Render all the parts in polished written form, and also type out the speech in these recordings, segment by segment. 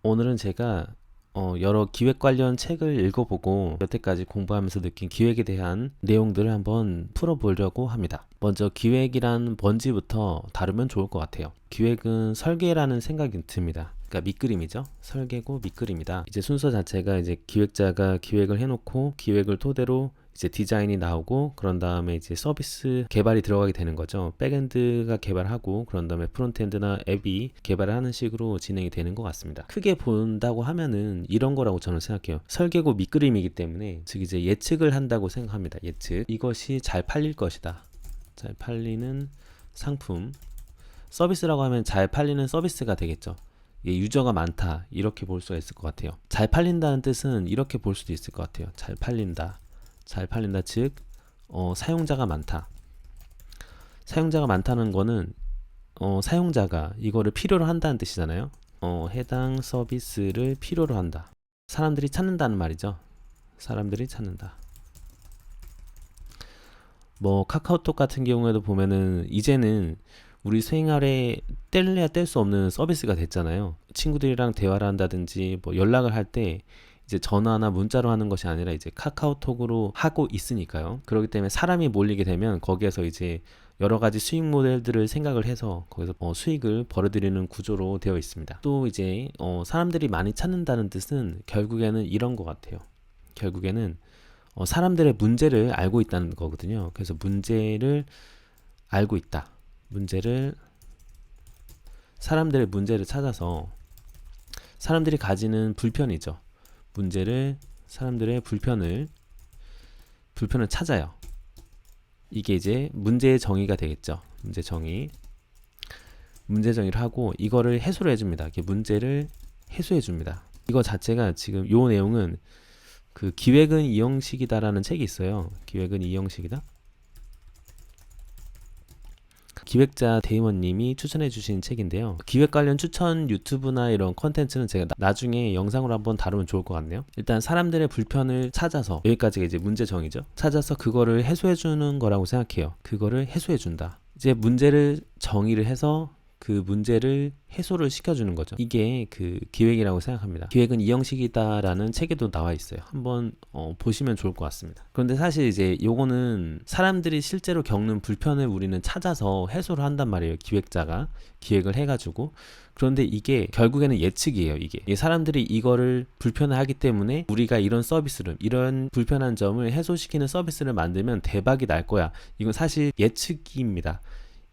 오늘은 제가 여러 기획 관련 책을 읽어보고 여태까지 공부하면서 느낀 기획에 대한 내용들을 한번 풀어보려고 합니다. 먼저 기획이란 뭔지부터 다루면 좋을 것 같아요. 기획은 설계라는 생각이 듭니다. 그러니까 밑그림이죠. 설계고 밑그림이다. 이제 순서 자체가 이제 기획자가 기획을 해놓고 기획을 토대로 이제 디자인이 나오고 그런 다음에 이제 서비스 개발이 들어가게 되는 거죠. 백엔드가 개발하고 그런 다음에 프론트엔드나 앱이 개발을 하는 식으로 진행이 되는 것 같습니다. 크게 본다고 하면은 이런 거라고 저는 생각해요. 설계고 밑그림이기 때문에 즉 이제 예측을 한다고 생각합니다. 예측. 이것이 잘 팔릴 것이다. 잘 팔리는 상품. 서비스라고 하면 잘 팔리는 서비스가 되겠죠. 유저가 많다 이렇게 볼 수가 있을 것 같아요. 잘 팔린다는 뜻은 이렇게 볼 수도 있을 것 같아요. 잘 팔린다. 잘 팔린다 즉 사용자가 많다. 사용자가 많다는 거는 사용자가 이거를 필요로 한다는 뜻이잖아요. 해당 서비스를 필요로 한다. 사람들이 찾는다는 말이죠. 사람들이 찾는다. 뭐 카카오톡 같은 경우에도 보면은 이제는 우리 생활에 뗄래야 뗄 수 없는 서비스가 됐잖아요. 친구들이랑 대화를 한다든지 뭐 연락을 할 때 이제 전화나 문자로 하는 것이 아니라 이제 카카오톡으로 하고 있으니까요. 그렇기 때문에 사람이 몰리게 되면 거기에서 이제 여러 가지 수익 모델들을 생각을 해서 거기서 수익을 벌어들이는 구조로 되어 있습니다. 또 이제 사람들이 많이 찾는다는 뜻은 결국에는 이런 것 같아요. 결국에는 사람들의 문제를 알고 있다는 거거든요. 그래서 문제를 알고 있다. 사람들의 문제를 찾아서 사람들이 가지는 불편이죠. 사람들의 불편을 찾아요. 이게 이제 문제의 정의가 되겠죠. 문제 정의를 하고 이거를 해소를 해줍니다. 이렇게 문제를 해소해줍니다. 이거 자체가 지금 요 내용은 그 기획은 이 형식이다라는 책이 있어요. 기획은 이 형식이다. 기획자 대의원님이 추천해 주신 책인데요. 기획 관련 추천 유튜브나 이런 컨텐츠는 제가 나중에 영상으로 한번 다루면 좋을 것 같네요. 일단 사람들의 불편을 찾아서 여기까지가 이제 문제 정의죠. 찾아서 그거를 해소해 주는 거라고 생각해요. 그거를 해소해 준다. 이제 문제를 정의를 해서 그 문제를 해소를 시켜주는 거죠. 이게 그 기획이라고 생각합니다. 기획은 이 형식이다라는 책에도 나와 있어요. 한번 보시면 좋을 것 같습니다. 그런데 사실 이제 요거는 사람들이 실제로 겪는 불편을 우리는 찾아서 해소를 한단 말이에요. 기획자가 기획을 해가지고. 그런데 이게 결국에는 예측이에요. 이게 사람들이 이거를 불편해 하기 때문에 우리가 이런 서비스를, 이런 불편한 점을 해소시키는 서비스를 만들면 대박이 날 거야. 이건 사실 예측입니다.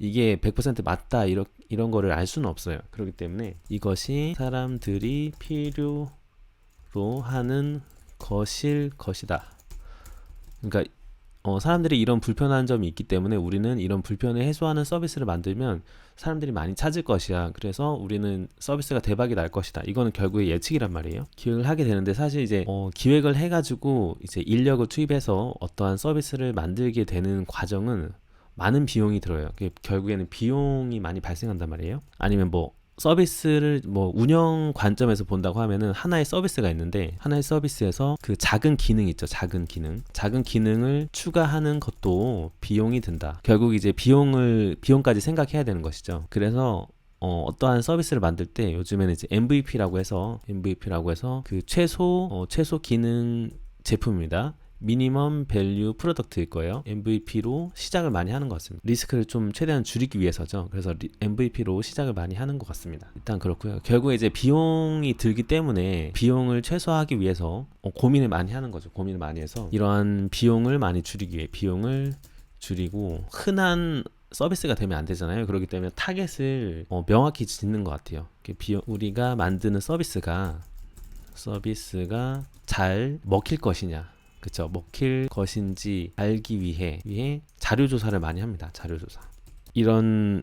이게 100% 맞다 이런 거를 알 수는 없어요. 그렇기 때문에 이것이 사람들이 필요로 하는 것이다. 그러니까 사람들이 이런 불편한 점이 있기 때문에 우리는 이런 불편을 해소하는 서비스를 만들면 사람들이 많이 찾을 것이야. 그래서 우리는 서비스가 대박이 날 것이다. 이거는 결국에 예측이란 말이에요. 기획을 하게 되는데 사실 이제 기획을 해가지고 이제 인력을 투입해서 어떠한 서비스를 만들게 되는 과정은 많은 비용이 들어요. 결국에는 비용이 많이 발생한단 말이에요. 아니면 뭐 서비스를 뭐 운영 관점에서 본다고 하면은 하나의 서비스가 있는데 하나의 서비스에서 그 작은 기능 있죠. 작은 기능을 추가하는 것도 비용이 든다. 결국 이제 비용까지 생각해야 되는 것이죠. 그래서 어떠한 서비스를 만들 때 요즘에는 이제 MVP라고 해서 그 최소 기능 제품입니다. 미니멈 밸류 프로덕트일 거예요. MVP로 시작을 많이 하는 것 같습니다. 리스크를 좀 최대한 줄이기 위해서죠. 그래서 MVP로 시작을 많이 하는 것 같습니다. 일단 그렇고요. 결국에 이제 비용이 들기 때문에 비용을 최소화하기 위해서 고민을 많이 하는 거죠. 고민을 많이 해서 이러한 비용을 많이 줄이기 위해 비용을 줄이고 흔한 서비스가 되면 안 되잖아요. 그렇기 때문에 타겟을 명확히 짓는 것 같아요. 우리가 만드는 서비스가 잘 먹힐 것이냐, 그쵸? 먹힐 것인지 알기 위해 자료조사를 많이 합니다. 자료조사.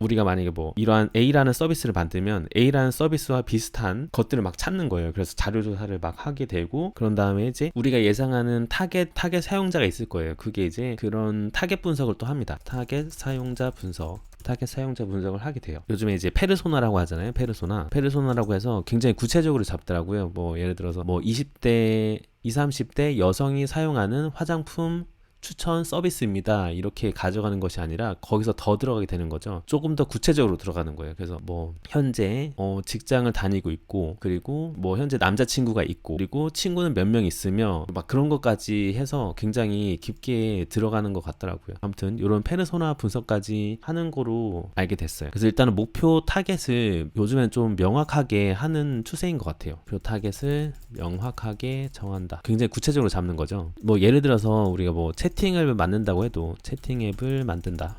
우리가 만약에 이러한 A라는 서비스를 만들면 A라는 서비스와 비슷한 것들을 막 찾는 거예요. 그래서 자료조사를 막 하게 되고, 그런 다음에 이제 우리가 예상하는 타겟 사용자가 있을 거예요. 그게 이제 그런 타겟 분석을 또 합니다. 타겟 사용자 분석을 하게 돼요. 요즘에 이제 페르소나라고 하잖아요. 페르소나라고 해서 굉장히 구체적으로 잡더라고요. 예를 들어서 20, 30대 여성이 사용하는 화장품 추천 서비스입니다 이렇게 가져가는 것이 아니라 거기서 더 들어가게 되는 거죠. 조금 더 구체적으로 들어가는 거예요. 그래서 뭐 현재 직장을 다니고 있고, 그리고 뭐 현재 남자친구가 있고, 그리고 친구는 몇 명 있으며, 막 그런 것까지 해서 굉장히 깊게 들어가는 것 같더라고요. 아무튼 이런 페르소나 분석까지 하는 거로 알게 됐어요. 그래서 일단은 목표 타겟을 요즘엔 좀 명확하게 하는 추세인 것 같아요. 목표 타겟을 명확하게 정한다. 굉장히 구체적으로 잡는 거죠. 뭐 예를 들어서 우리가 뭐 채팅을 만든다고 해도 채팅 앱을 만든다.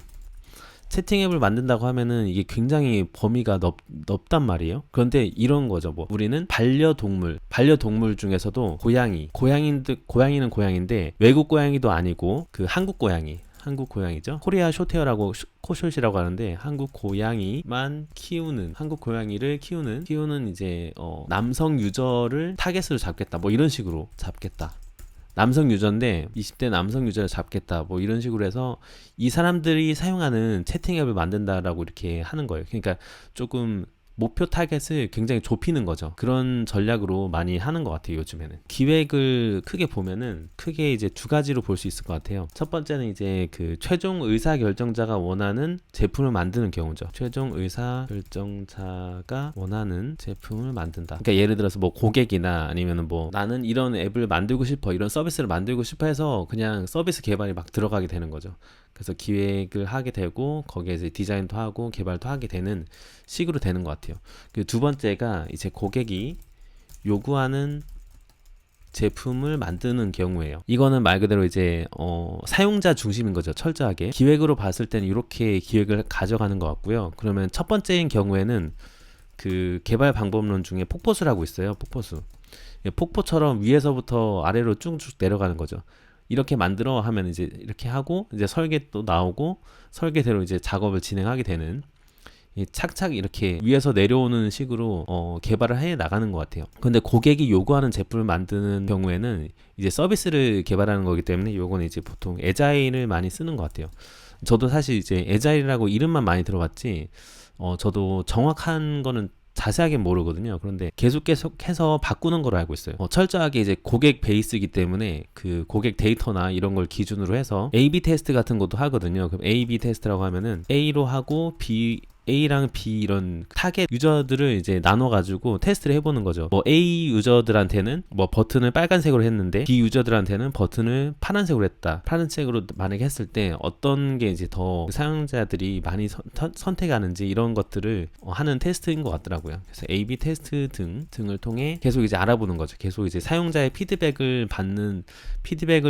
채팅 앱을 만든다고 하면은 이게 굉장히 범위가 넓단 말이에요. 그런데 이런 거죠. 뭐 우리는 반려동물 중에서도 고양이는 고양인데 외국 고양이도 아니고 그 한국 고양이죠. 코리아 숏헤어라고 코숏이라고 하는데 한국 고양이만 키우는, 한국 고양이를 키우는 이제 남성 유저를 타겟으로 잡겠다. 뭐 이런 식으로 잡겠다. 남성 유저인데 20대 남성 유저를 잡겠다. 뭐 이런 식으로 해서 이 사람들이 사용하는 채팅 앱을 만든다라고 이렇게 하는 거예요. 그러니까 조금 목표 타겟을 굉장히 좁히는 거죠. 그런 전략으로 많이 하는 것 같아요, 요즘에는. 기획을 크게 보면은 크게 이제 두 가지로 볼 수 있을 것 같아요. 첫 번째는 이제 그 최종 의사 결정자가 원하는 제품을 만드는 경우죠. 최종 의사 결정자가 원하는 제품을 만든다. 그러니까 예를 들어서 뭐 고객이나 아니면은 뭐 나는 이런 앱을 만들고 싶어, 이런 서비스를 만들고 싶어 해서 그냥 서비스 개발이 막 들어가게 되는 거죠. 그래서 기획을 하게 되고 거기에 이제 디자인도 하고 개발도 하게 되는 식으로 되는 것 같아요. 그 두 번째가 이제 고객이 요구하는 제품을 만드는 경우예요. 이거는 말 그대로 이제 사용자 중심인 거죠. 철저하게 기획으로 봤을 때는 이렇게 기획을 가져가는 것 같고요. 그러면 첫 번째인 경우에는 그 개발 방법론 중에 폭포수라고 있어요. 폭포처럼 위에서부터 아래로 쭉쭉 내려가는 거죠. 이렇게 만들어 하면 이제 이렇게 하고 이제 설계 또 나오고 설계대로 이제 작업을 진행하게 되는, 착착 이렇게 위에서 내려오는 식으로 개발을 해 나가는 것 같아요. 근데 고객이 요구하는 제품을 만드는 경우에는 이제 서비스를 개발하는 거기 때문에 요거는 이제 보통 에자일을 많이 쓰는 것 같아요. 저도 사실 이제 에자일이라고 이름만 많이 들어봤지 저도 정확한 거는 자세하게 모르거든요. 그런데 계속해서 바꾸는 걸로 알고 있어요. 철저하게 이제 고객 베이스이기 때문에 그 고객 데이터나 이런 걸 기준으로 해서 A/B 테스트 같은 것도 하거든요. 그럼 A/B 테스트라고 하면은 A로 하고 A랑 B 이런 타겟 유저들을 이제 나눠가지고 테스트를 해보는 거죠. 뭐 A 유저들한테는 뭐 버튼을 빨간색으로 했는데 B 유저들한테는 버튼을 파란색으로 했다. 파란색으로 만약에 했을 때 어떤 게 이제 더 사용자들이 많이 선택하는지 이런 것들을 하는 테스트인 것 같더라고요. 그래서 A/B 테스트 등을 통해 계속 이제 알아보는 거죠. 계속 이제 사용자의 피드백을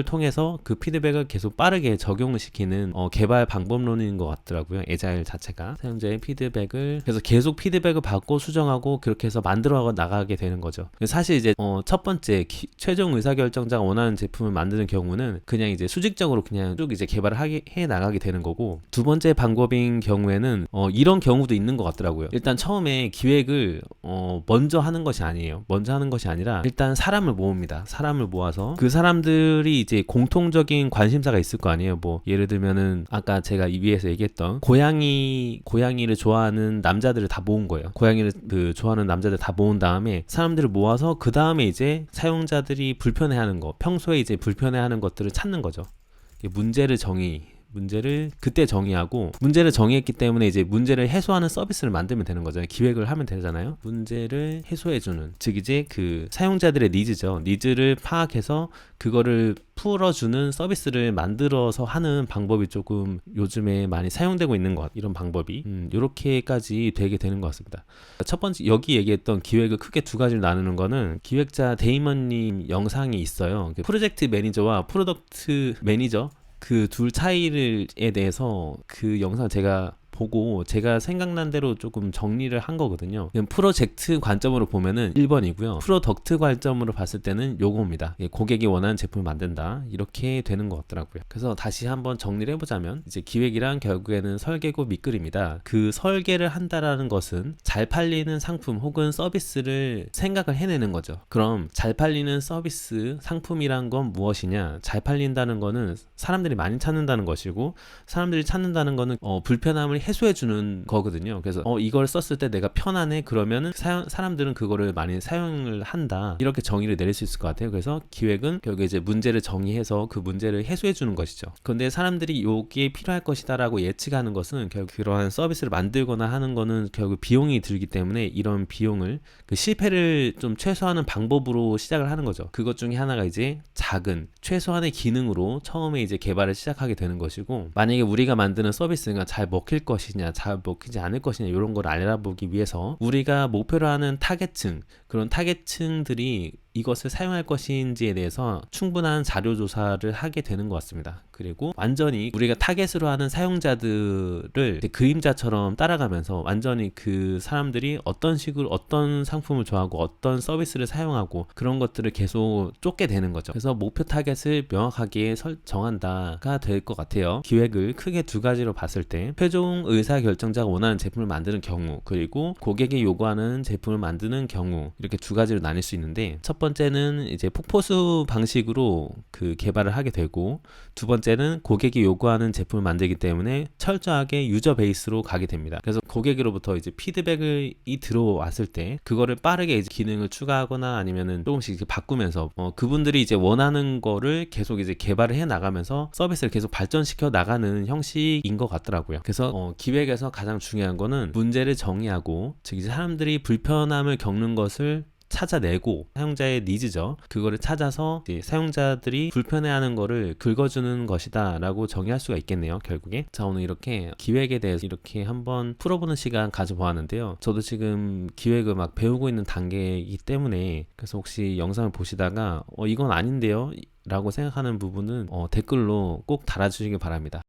통해서 그 피드백을 계속 빠르게 적용을 시키는 개발 방법론인 것 같더라고요. 에자일 자체가 사용자의 피드백을 그래서 계속 피드백을 받고 수정하고 그렇게 해서 만들어 나가게 되는 거죠. 사실 이제 첫 번째 최종 의사결정자가 원하는 제품을 만드는 경우는 그냥 이제 수직적으로 그냥 쭉 이제 개발을 해 나가게 되는 거고, 두 번째 방법인 경우에는 이런 경우도 있는 것 같더라고요. 일단 처음에 기획을 먼저 하는 것이 아니에요. 먼저 하는 것이 아니라 일단 사람을 모읍니다. 사람을 모아서 그 사람들이 이제 공통적인 관심사가 있을 거 아니에요. 뭐 예를 들면은 아까 제가 이 위에서 얘기했던 고양이를 좋아하는 남자들을 다 모은 거예요. 고양이를 좋아하는 남자들 다 모은 다음에 사람들을 모아서 그 다음에 이제 사용자들이 불편해하는 거, 평소에 이제 불편해하는 것들을 찾는 거죠. 문제를 그때 정의하고, 문제를 정의했기 때문에 이제 문제를 해소하는 서비스를 만들면 되는 거잖아요. 기획을 하면 되잖아요. 문제를 해소해주는, 즉 이제 그 사용자들의 니즈를 파악해서 그거를 풀어주는 서비스를 만들어서 하는 방법이 조금 요즘에 많이 사용되고 있는 것 같아요. 이런 방법이 이렇게까지 되게 되는 것 같습니다. 첫 번째 여기 얘기했던 기획을 크게 두 가지로 나누는 거는 기획자 데이먼님 영상이 있어요. 프로젝트 매니저와 프로덕트 매니저 그 둘 차이에 대해서 그 영상 제가 보고 제가 생각난 대로 조금 정리를 한 거거든요. 프로젝트 관점으로 보면은 1번이고요. 프로덕트 관점으로 봤을 때는 요겁니다. 고객이 원하는 제품을 만든다. 이렇게 되는 것 같더라고요. 그래서 다시 한번 정리를 해보자면 이제 기획이란 결국에는 설계고 밑그림이다. 그 설계를 한다라는 것은 잘 팔리는 상품 혹은 서비스를 생각을 해내는 거죠. 그럼 잘 팔리는 서비스, 상품이란 건 무엇이냐? 잘 팔린다는 거는 사람들이 많이 찾는다는 것이고, 사람들이 찾는다는 거는 불편함을 해소해 주는 거거든요. 그래서 이걸 썼을 때 내가 편안해 그러면은 사람들은 그거를 많이 사용을 한다, 이렇게 정의를 내릴 수 있을 것 같아요. 그래서 기획은 결국에 이제 문제를 정의해서 그 문제를 해소해 주는 것이죠. 그런데 사람들이 요게 필요할 것이다라고 예측하는 것은 결국 그러한 서비스를 만들거나 하는 거는 결국 비용이 들기 때문에 이런 비용을 그 실패를 좀 최소화하는 방법으로 시작을 하는 거죠. 그것 중에 하나가 이제 작은 최소한의 기능으로 처음에 이제 개발을 시작하게 되는 것이고, 만약에 우리가 만드는 서비스가 잘 먹힐 것이냐 잘 먹히지 않을 것이냐 이런 걸 알아보기 위해서 우리가 목표로 하는 타겟층, 그런 타겟층들이 이것을 사용할 것인지에 대해서 충분한 자료 조사를 하게 되는 것 같습니다. 그리고 완전히 우리가 타겟으로 하는 사용자들을 그림자처럼 따라가면서 완전히 그 사람들이 어떤 식으로 어떤 상품을 좋아하고 어떤 서비스를 사용하고 그런 것들을 계속 쫓게 되는 거죠. 그래서 목표 타겟을 명확하게 정한다가 될 것 같아요. 기획을 크게 두 가지로 봤을 때 최종 의사결정자가 원하는 제품을 만드는 경우, 그리고 고객이 요구하는 제품을 만드는 경우, 이렇게 두 가지로 나뉠 수 있는데, 첫 번째는 이제 폭포수 방식으로 그 개발을 하게 되고, 두 번째는 고객이 요구하는 제품을 만들기 때문에 철저하게 유저 베이스로 가게 됩니다. 그래서 고객으로부터 이제 피드백이 들어왔을 때 그거를 빠르게 이제 기능을 추가하거나 아니면은 조금씩 이제 바꾸면서 그분들이 이제 원하는 거를 계속 이제 개발을 해 나가면서 서비스를 계속 발전시켜 나가는 형식인 것 같더라고요. 그래서 기획에서 가장 중요한 거는 문제를 정의하고, 즉 이제 사람들이 불편함을 겪는 것을 찾아내고, 사용자의 니즈죠. 그거를 찾아서 이제 사용자들이 불편해하는 거를 긁어주는 것이다 라고 정의할 수가 있겠네요, 결국에. 자, 오늘 이렇게 기획에 대해서 이렇게 한번 풀어보는 시간 가져보았는데요. 저도 지금 기획을 막 배우고 있는 단계이기 때문에, 그래서 혹시 영상을 보시다가 이건 아닌데요 라고 생각하는 부분은 댓글로 꼭 달아주시기 바랍니다.